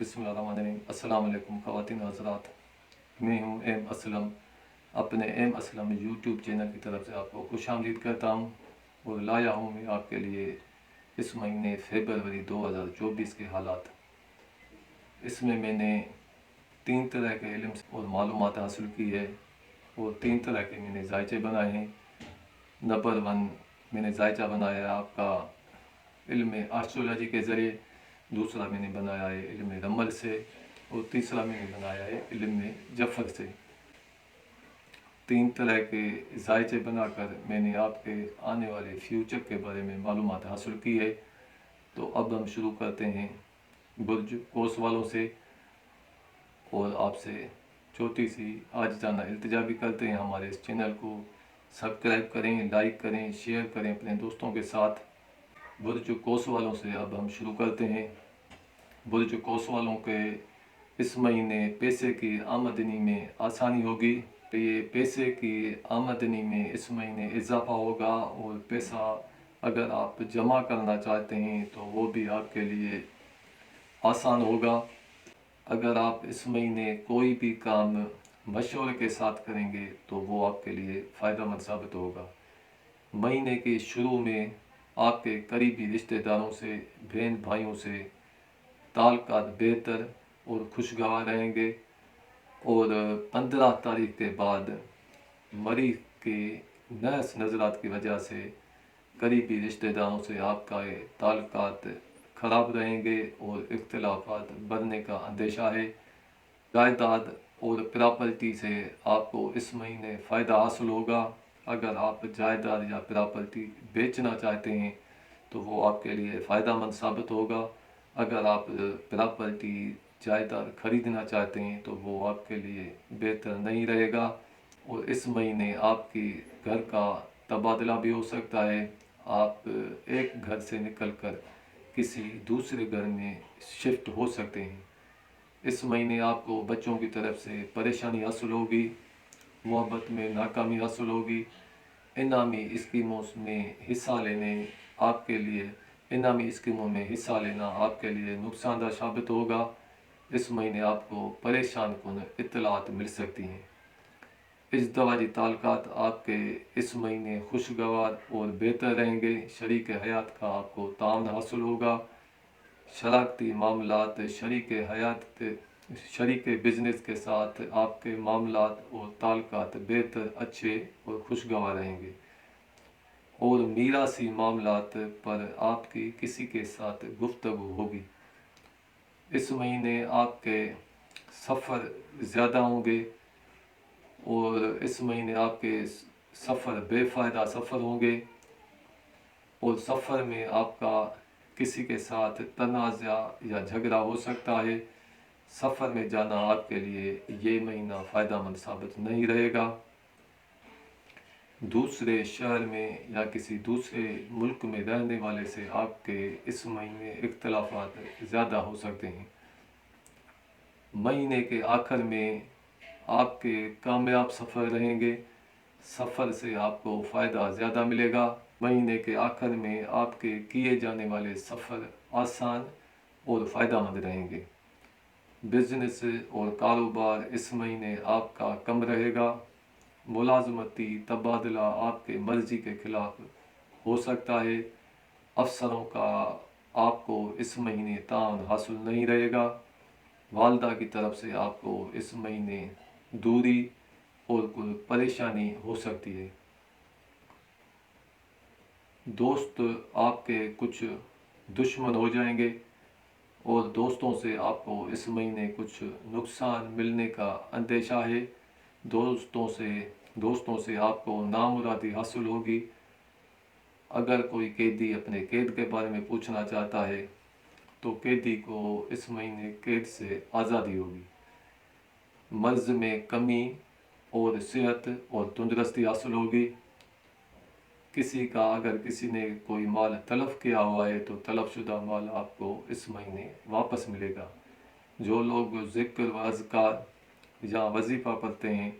बिस्मिल्लाहिर्रहमानिर्रहीम। अस्सलाम वालेकुम ख़वातीन हज़रात, मैं हूँ एम असलम। अपने एम असलम यूट्यूब चैनल की तरफ से आपको खुशामदीद करता हूँ और लाया हूँ मैं आपके लिए इस महीने फरवरी 2024 के हालात। इसमें मैंने 3 तरह के इल्म और मालूमात हासिल की है और 3 तरह के मैंने जायचे बनाए हैं। नंबर 1 मैंने जायचा बनाया है आपका इल्म आस्ट्रोलॉजी के ज़रिए, दूसरा मैंने बनाया है इल्म रमल से और तीसरा मैंने बनाया है इल्म जफ़र से। 3 तरह के जायचे बनाकर मैंने आपके आने वाले फ्यूचर के बारे में मालूमात हासिल की है। तो अब हम शुरू करते हैं बुर्ज कोस वालों से और आपसे छोटी सी आजिज़ाना इल्तिजा भी करते हैं, हमारे इस चैनल को सब्सक्राइब करें, लाइक करें, शेयर करें अपने दोस्तों के साथ। बुर्ज कोस वालों से अब हम शुरू करते हैं। बुर्ज कोस वालों के इस महीने पैसे की आमदनी में आसानी होगी। तो ये पैसे की आमदनी में इस महीने इजाफा होगा और पैसा अगर आप जमा करना चाहते हैं तो वो भी आपके लिए आसान होगा। अगर आप इस महीने कोई भी काम मशवरे के साथ करेंगे तो वो आपके लिए फ़ायदेमंद साबित होगा। महीने के शुरू में आपके करीबी रिश्तेदारों से, बहन भाइयों से ताल्लुकात बेहतर और खुशगवार रहेंगे और 15 तारीख के बाद मरीज़ के नस नज़रात की वजह से करीबी रिश्तेदारों से आपका ताल्लुकात ख़राब रहेंगे और इख्तिलाफात बढ़ने का अंदेशा है। जायदाद और प्रॉपर्टी से आपको इस महीने फ़ायदा हासिल होगा। अगर आप जायदाद या प्रॉपर्टी बेचना चाहते हैं तो वो आपके लिए फ़ायदेमंद साबित होगा। अगर आप प्रॉपर्टी जायदाद खरीदना चाहते हैं तो वो आपके लिए बेहतर नहीं रहेगा और इस महीने आपकी घर का तबादला भी हो सकता है। आप एक घर से निकलकर किसी दूसरे घर में शिफ्ट हो सकते हैं। इस महीने आपको बच्चों की तरफ से परेशानी हासिल होगी, मोहब्बत में नाकामी हासिल होगी। इनामी स्कीमों में हिस्सा लेने आपके लिए इनामी स्कीमों में हिस्सा लेना आपके लिए नुकसानदायक साबित होगा। इस महीने आपको परेशान कुन इत्तलात मिल सकती हैं। इज़्दवाजी ताल्लुकात आपके इस महीने खुशगवार और बेहतर रहेंगे। शरीक हयात का आपको ताउन हासिल होगा। शराकती मामलात शरीक बिजनेस के साथ आपके मामलात और ताल्लुकात बेहतर, अच्छे और खुशगवार रहेंगे और मीरासी मामलात पर आपकी किसी के साथ गुफ्तगू होगी। इस महीने आपके सफ़र ज़्यादा होंगे और इस महीने आपके सफ़र बेफ़ायदा सफ़र होंगे और सफ़र में आपका किसी के साथ तनाज़ा या झगड़ा हो सकता है। सफ़र में जाना आपके लिए ये महीना फ़ायदेमंद साबित नहीं रहेगा। दूसरे शहर में या किसी दूसरे मुल्क में रहने वाले से आपके इस महीने इख्तिलाफात ज़्यादा हो सकते हैं। महीने के आखिर में आपके कामयाब सफ़र रहेंगे। सफ़र से आपको फ़ायदा ज़्यादा मिलेगा। महीने के आखिर में आपके किए जाने वाले सफ़र आसान और फ़ायदेमंद रहेंगे। बिजनेस और कारोबार इस महीने आपका कम रहेगा। मुलाजमती तबादला आपके मर्ज़ी के ख़िलाफ़ हो सकता है। अफसरों का आपको इस महीने ताउन हासिल नहीं रहेगा। वालदा की तरफ से आपको इस महीने दूरी और कोई परेशानी हो सकती है। दोस्त आपके कुछ दुश्मन हो जाएंगे और दोस्तों से आपको इस महीने कुछ नुकसान मिलने का अंदेशा है। दोस्तों से आपको नामुरादी हासिल होगी। अगर कोई कैदी अपने कैद के बारे में पूछना चाहता है तो कैदी को इस महीने कैद से आज़ादी होगी। मर्ज़ में कमी और सेहत और तंदुरुस्ती हासिल होगी। अगर किसी ने कोई माल तलफ़ किया हुआ है तो तलफ़शुदा माल आपको इस महीने वापस मिलेगा। जो लोग ज़िक्र व अज़कार या वजीफ़ा पढ़ते हैं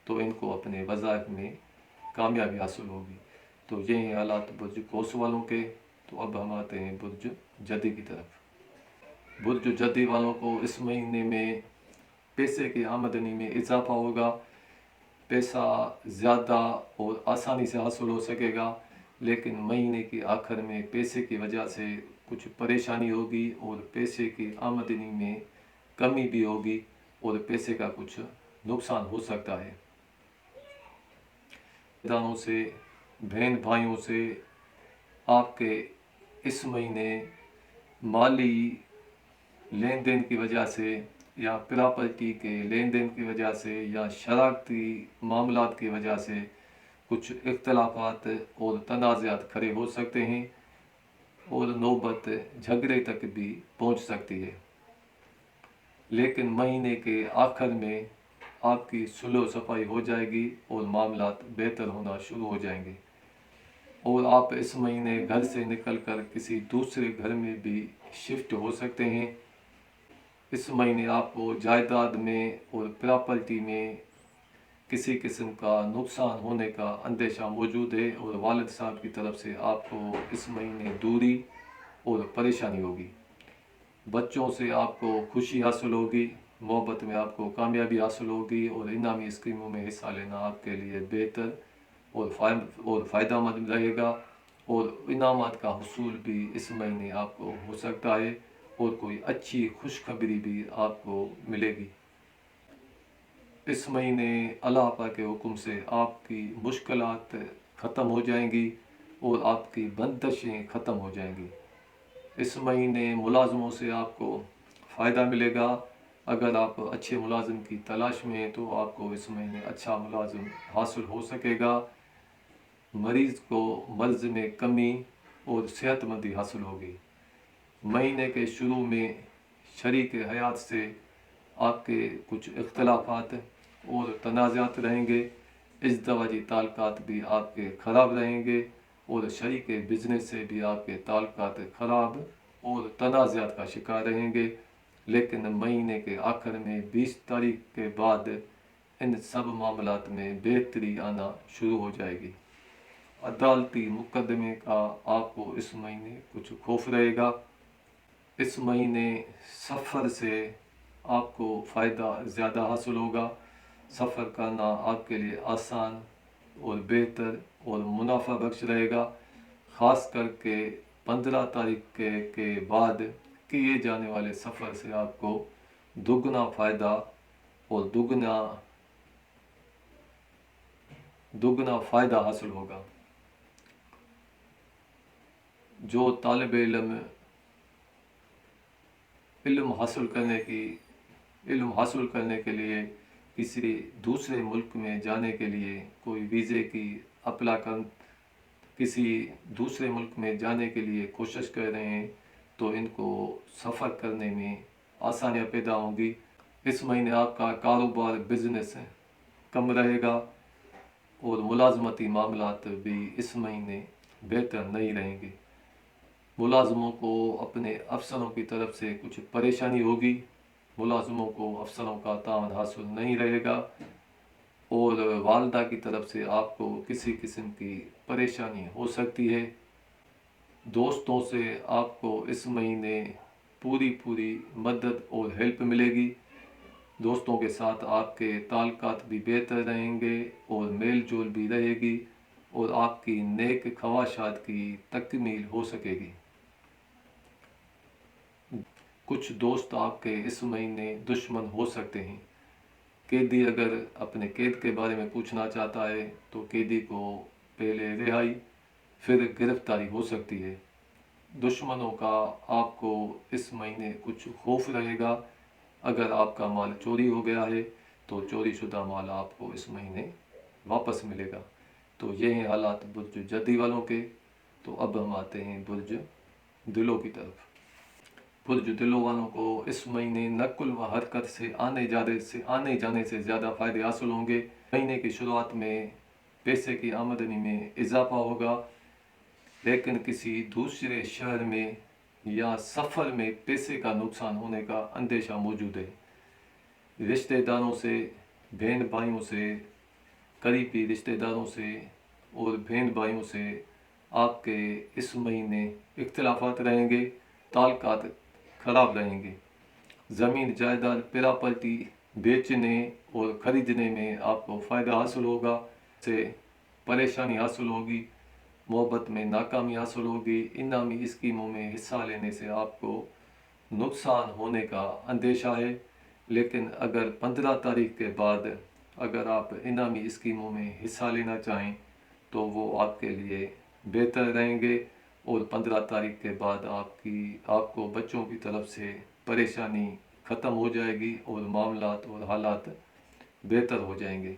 तो इनको अपने वज़ाइफ में कामयाबी हासिल होगी। तो ये हैं हालात बुर्ज कोस वालों के। तो अब हम आते हैं बुर्ज जदी की तरफ। बुर्ज जद्दी वालों को इस महीने में पैसे की आमदनी में इजाफा होगा, पैसा ज़्यादा और आसानी से हासिल हो सकेगा। लेकिन महीने के आखिर में पैसे की वजह से कुछ परेशानी होगी और पैसे की आमदनी में कमी भी होगी और पैसे का कुछ नुकसान हो सकता है। दानों से, बहन भाइयों से आपके इस महीने माली लेन देन की वजह से या प्रॉपर्टी के लेन देन की वजह से या शरारती मामलात की वजह से कुछ इख्तलाफात और तनाज़ात खड़े हो सकते हैं और नौबत झगड़े तक भी पहुंच सकती है। लेकिन महीने के आखिर में आपकी सुलह सफाई हो जाएगी और मामलात बेहतर होना शुरू हो जाएंगे और आप इस महीने घर से निकलकर किसी दूसरे घर में भी शिफ्ट हो सकते हैं। इस महीने आपको जायदाद में और प्रॉपर्टी में किसी किस्म का नुकसान होने का अंदेशा मौजूद है और वालिद साहब की तरफ से आपको इस महीने दूरी और परेशानी होगी। बच्चों से आपको खुशी हासिल होगी, मोहब्बत में आपको कामयाबी हासिल होगी और इनामी स्कीमों में हिस्सा लेना आपके लिए बेहतर और फ़ायदेमंद रहेगा और इनामात का हुसूल भी इस महीने आपको हो सकता है और कोई अच्छी खुशखबरी भी आपको मिलेगी। इस महीने अल्लाह पाक के हुक्म से आपकी मुश्किलात ख़त्म हो जाएंगी और आपकी बंदिशें ख़त्म हो जाएंगी। इस महीने मुलाजमों से आपको फ़ायदा मिलेगा। अगर आप अच्छे मुलाजिम की तलाश में हैं तो आपको इस महीने अच्छा मुलाजिम हासिल हो सकेगा। मरीज़ को मर्ज़ में कमी और सेहतमंदी हासिल होगी। महीने के शुरू में शरीक हयात से आपके कुछ इख्तलाफात और तनाज़ात रहेंगे। इज़्दवाजी ताल्लुकात भी आपके ख़राब रहेंगे और शरीक बिजनेस से भी आपके ताल्लुकात ख़राब और तनाज़ात का शिकार रहेंगे। लेकिन महीने के आखिर में 20 तारीख के बाद इन सब मामलात में बेहतरी आना शुरू हो जाएगी। अदालती मुकदमे का आपको इस महीने कुछ खौफ रहेगा। इस महीने सफ़र से आपको फ़ायदा ज़्यादा हासिल होगा। सफ़र करना आपके लिए आसान और बेहतर और मुनाफा बख्श रहेगा। ख़ास करके 15 तारीख के बाद किए जाने वाले सफ़र से आपको दुगना फ़ायदा और दुगना फ़ायदा हासिल होगा। जो तालिब इल्म हासिल करने के लिए किसी दूसरे मुल्क में जाने के लिए कोई वीज़े की अप्लाई कर किसी दूसरे मुल्क में जाने के लिए कोशिश कर रहे हैं तो इनको सफ़र करने में आसानियाँ पैदा होंगी। इस महीने आपका कारोबार बिजनेस कम रहेगा और मुलाजमती मामलात भी इस महीने बेहतर नहीं रहेंगे। मुलाजमों को अपने अफसरों की तरफ से कुछ परेशानी होगी। मुलाजमों को अफसरों का तावन हासिल नहीं रहेगा और वालदा की तरफ से आपको किसी किस्म की परेशानी हो सकती है। दोस्तों से आपको इस महीने पूरी मदद और हेल्प मिलेगी। दोस्तों के साथ आपके ताल्लुकात भी बेहतर रहेंगे और मेल जोल भी रहेगी और आपकी नेक ख्वाहिशात की तकमील हो सकेगी। कुछ दोस्त आपके इस महीने दुश्मन हो सकते हैं। कैदी अगर अपने कैद के बारे में पूछना चाहता है तो कैदी को पहले रिहाई फिर गिरफ्तारी हो सकती है। दुश्मनों का आपको इस महीने कुछ खौफ रहेगा। अगर आपका माल चोरी हो गया है तो चोरी शुदा माल आपको इस महीने वापस मिलेगा। तो ये हैं हालात बुर्ज जद्दी वालों के। तो अब हम आते हैं बुर्ज दिलों की तरफ। बुर्ज दिलों वालों को इस महीने नकुल व हरकत से आने जाने से ज़्यादा फ़ायदे हासिल होंगे। महीने की शुरुआत में पैसे की आमदनी में इजाफा होगा, लेकिन किसी दूसरे शहर में या सफ़र में पैसे का नुकसान होने का अंदेशा मौजूद है। रिश्तेदारों से, बहन भाइयों से, करीबी रिश्तेदारों से और बहन भाइयों से आपके इस महीने इख्तिलाफात रहेंगे, ताल्लुकात खराब रहेंगे। ज़मीन जायदाद प्रॉपर्टी बेचने और ख़रीदने में आपको फ़ायदा हासिल होगा, से परेशानी हासिल होगी, मोहब्बत में नाकामी हासिल होगी। इनामी स्कीमों में हिस्सा लेने से आपको नुकसान होने का अंदेशा है। लेकिन अगर 15 तारीख के बाद अगर आप इनामी स्कीमों में हिस्सा लेना चाहें तो वो आपके लिए बेहतर रहेंगे, और 15 तारीख के बाद आपको बच्चों की तरफ से परेशानी ख़त्म हो जाएगी और मामलात और हालात बेहतर हो जाएंगे।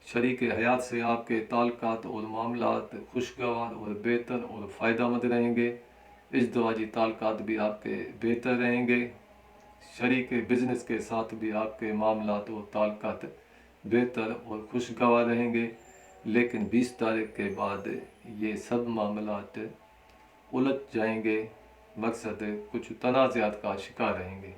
शरीक हयात से आपके ताल्लुकात और मामलात खुशगवार और बेहतर और फ़ायदेमंद रहेंगे। इज़्दिवाजी ताल्लुकात भी आपके बेहतर रहेंगे। शरीक बिज़नेस के साथ भी आपके मामलात और ताल्लुकात बेहतर और खुशगवार रहेंगे। लेकिन 20 तारीख के बाद ये सब मामलात उलझ जाएंगे, मकसद कुछ तनाज़ात का शिकार रहेंगे।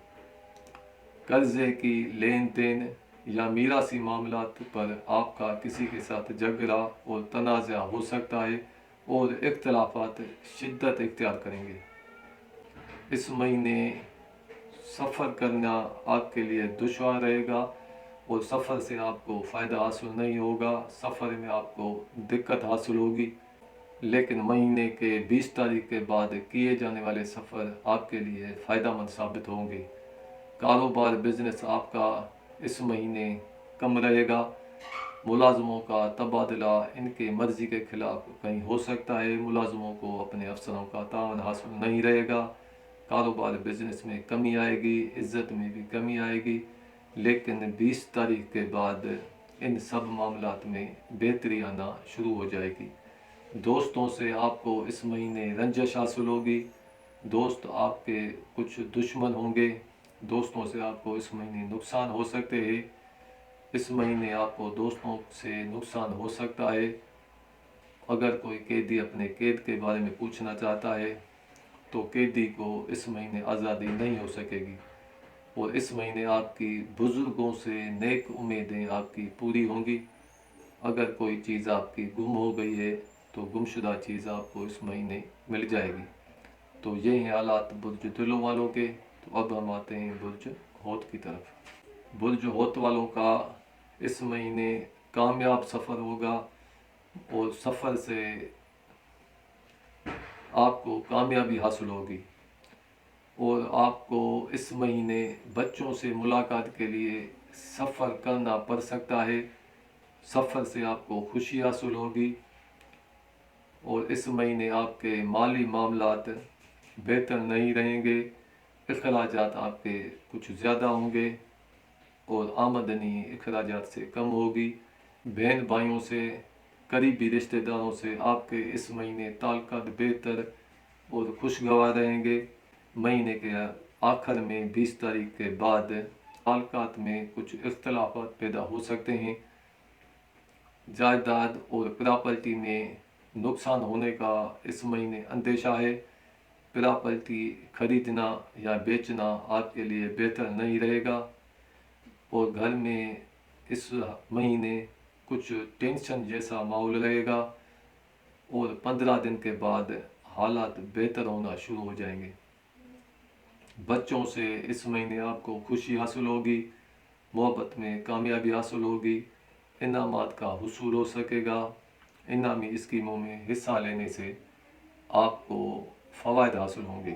कर्ज़े की लेन देन या मीरासी मामलात पर आपका किसी के साथ झगड़ा और तनाज़ा हो सकता है और इख्तिलाफ़ात शिद्दत इख्तियार करेंगे। इस महीने सफ़र करना आपके लिए दुश्वार रहेगा और सफ़र से आपको फ़ायदा हासिल नहीं होगा, सफ़र में आपको दिक्कत हासिल होगी। लेकिन महीने के 20 तारीख के बाद किए जाने वाले सफ़र आपके लिए फ़ायदेमंद साबित होंगे। कारोबार बिज़नेस आपका इस महीने कम रहेगा। मुलाजमों का तबादला इनके मर्ज़ी के ख़िलाफ़ कहीं हो सकता है। मुलाजमों को अपने अफसरों का तावन हासिल नहीं रहेगा। कारोबार बिज़नेस में कमी आएगी, इज़्ज़त में भी कमी आएगी। लेकिन 20 तारीख के बाद इन सब मामलात में बेहतरी आना शुरू हो जाएगी। दोस्तों से आपको इस महीने रंजिश हासिल होगी। दोस्त आपके कुछ दुश्मन होंगे। दोस्तों से आपको इस महीने नुकसान हो सकते हैं। इस महीने आपको दोस्तों से नुकसान हो सकता है। अगर कोई कैदी अपने कैद के बारे में पूछना चाहता है तो कैदी को इस महीने आज़ादी नहीं हो सकेगी। और इस महीने आपकी बुज़ुर्गों से नेक उम्मीदें आपकी पूरी होंगी। अगर कोई चीज़ आपकी गुम हो गई है तो गुमशुदा चीज़ आपको इस महीने मिल जाएगी। तो ये हैं हालात बुर्ज दिलों वालों के। तो अब हम आते हैं बुर्ज होत की तरफ। बुर्ज होत वालों का इस महीने कामयाब सफ़र होगा और सफ़र से आपको कामयाबी हासिल होगी। और आपको इस महीने बच्चों से मुलाकात के लिए सफ़र करना पड़ सकता है। सफ़र से आपको खुशी हासिल होगी। और इस महीने आपके माली मामलात बेहतर नहीं रहेंगे। अखराजात आपके कुछ ज़्यादा होंगे और आमदनी अखराजात से कम होगी। बहन भाइयों से, करीबी रिश्तेदारों से आपके इस महीने ताल्लुकात बेहतर और खुशगवार रहेंगे। महीने के आखिर में 20 तारीख के बाद ताल्लुकात में कुछ इख्तिलाफ़ात पैदा हो सकते हैं। जायदाद और प्रॉपर्टी में नुकसान होने का इस महीने अंदेशा है। प्रॉपर्टी खरीदना या बेचना आपके लिए बेहतर नहीं रहेगा। और घर में इस महीने कुछ टेंशन जैसा माहौल रहेगा और 15 दिन के बाद हालात बेहतर होना शुरू हो जाएंगे। बच्चों से इस महीने आपको खुशी हासिल होगी, मोहब्बत में कामयाबी हासिल होगी, इनामात का हुसूल हो सकेगा। इनामी स्कीमों में हिस्सा लेने से आपको फ़वाइद हासिल होंगे।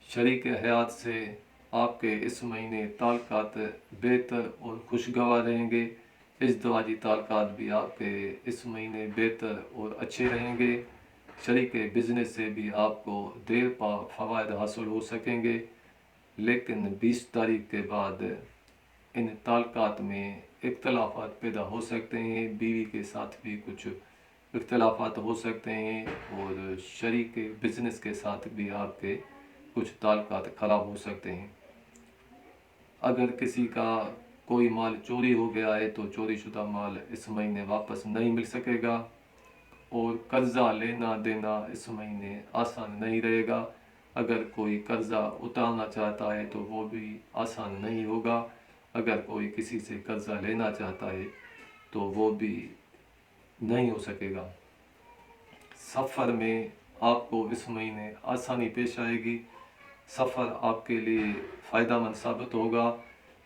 शरीक हयात से आपके इस महीने ताल्लुकात बेहतर और खुशगवार रहेंगे। इज़्दिवाजी ताल्लुकात भी आपके इस महीने बेहतर और अच्छे रहेंगे। शरीक बिज़नेस से भी आपको देर पा फ़वाइद हासिल हो सकेंगे। लेकिन 20 तारीख के बाद इन ताल्लुकात में इख्तिलाफ़ात पैदा हो सकते हैं। बीवी के साथ भी कुछ इख्तिलाफ़ात हो सकते हैं और शरीक बिज़नेस के साथ भी आपके कुछ ताल्लुकात ख़राब हो सकते हैं। अगर किसी का कोई माल चोरी हो गया है तो चोरी शुदा माल इस महीने वापस नहीं मिल सकेगा। और कर्ज़ा लेना देना इस महीने आसान नहीं रहेगा। अगर कोई कर्ज़ा उतारना चाहता है तो वो भी आसान नहीं होगा। अगर कोई किसी से कर्ज़ा लेना चाहता है तो वो भी नहीं हो सकेगा। सफ़र में आपको इस महीने आसानी पेश आएगी। سفر آپ کے لیے فائدہ مند ثابت ہوگا،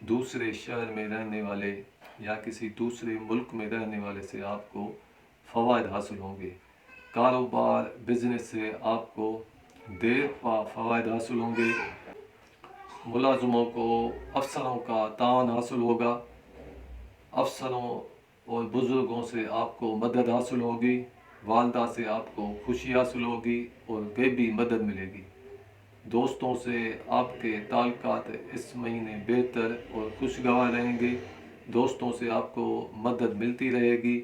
دوسرے شہر میں رہنے والے یا کسی دوسرے ملک میں رہنے والے سے آپ کو فوائد حاصل ہوں گے، کاروبار بزنس سے آپ کو دیر پا فوائد حاصل ہوں گے، ملازموں کو افسروں کا تعاون حاصل ہوگا، افسروں اور بزرگوں سے آپ کو مدد حاصل ہوگی، والدہ سے آپ کو خوشی حاصل ہوگی اور غیبی مدد ملے گی، دوستوں سے آپ کے تعلقات اس مہینے بہتر اور خوشگوار رہیں گے، دوستوں سے آپ کو مدد ملتی رہے گی،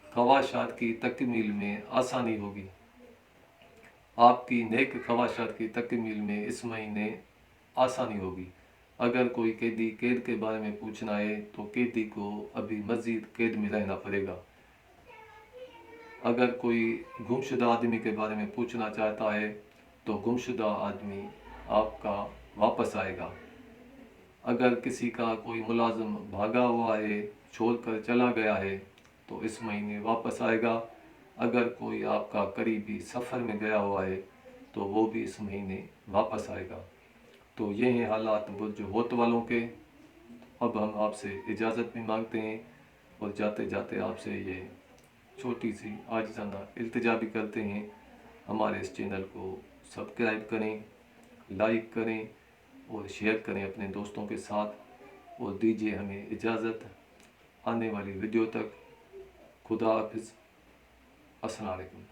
خواہشات کی تکمیل میں آسانی ہوگی، آپ کی نیک خواہشات کی تکمیل میں اس مہینے آسانی ہوگی۔ اگر کوئی قیدی قید کے بارے میں پوچھنا ہے تو قیدی کو ابھی مزید قید میں رہنا پڑے گا، اگر کوئی گمشدہ آدمی کے بارے میں پوچھنا چاہتا ہے تو گمشدہ آدمی آپ کا واپس آئے گا، اگر کسی کا کوئی ملازم بھاگا ہوا ہے، چھوڑ کر چلا گیا ہے تو اس مہینے واپس آئے گا، اگر کوئی آپ کا قریبی سفر میں گیا ہوا ہے تو وہ بھی اس مہینے واپس آئے گا۔ تو یہ ہیں حالات برج ہوت والوں کے۔ اب ہم آپ سے اجازت بھی مانگتے ہیں اور جاتے جاتے آپ سے یہ چھوٹی سی عاجزانہ التجا بھی کرتے ہیں، ہمارے اس چینل کو سبسکرائب کریں، لائک کریں اور شیئر کریں اپنے دوستوں کے ساتھ، اور دیجیے ہمیں اجازت آنے والی ویڈیو تک۔ خدا حافظ، السلام علیکم۔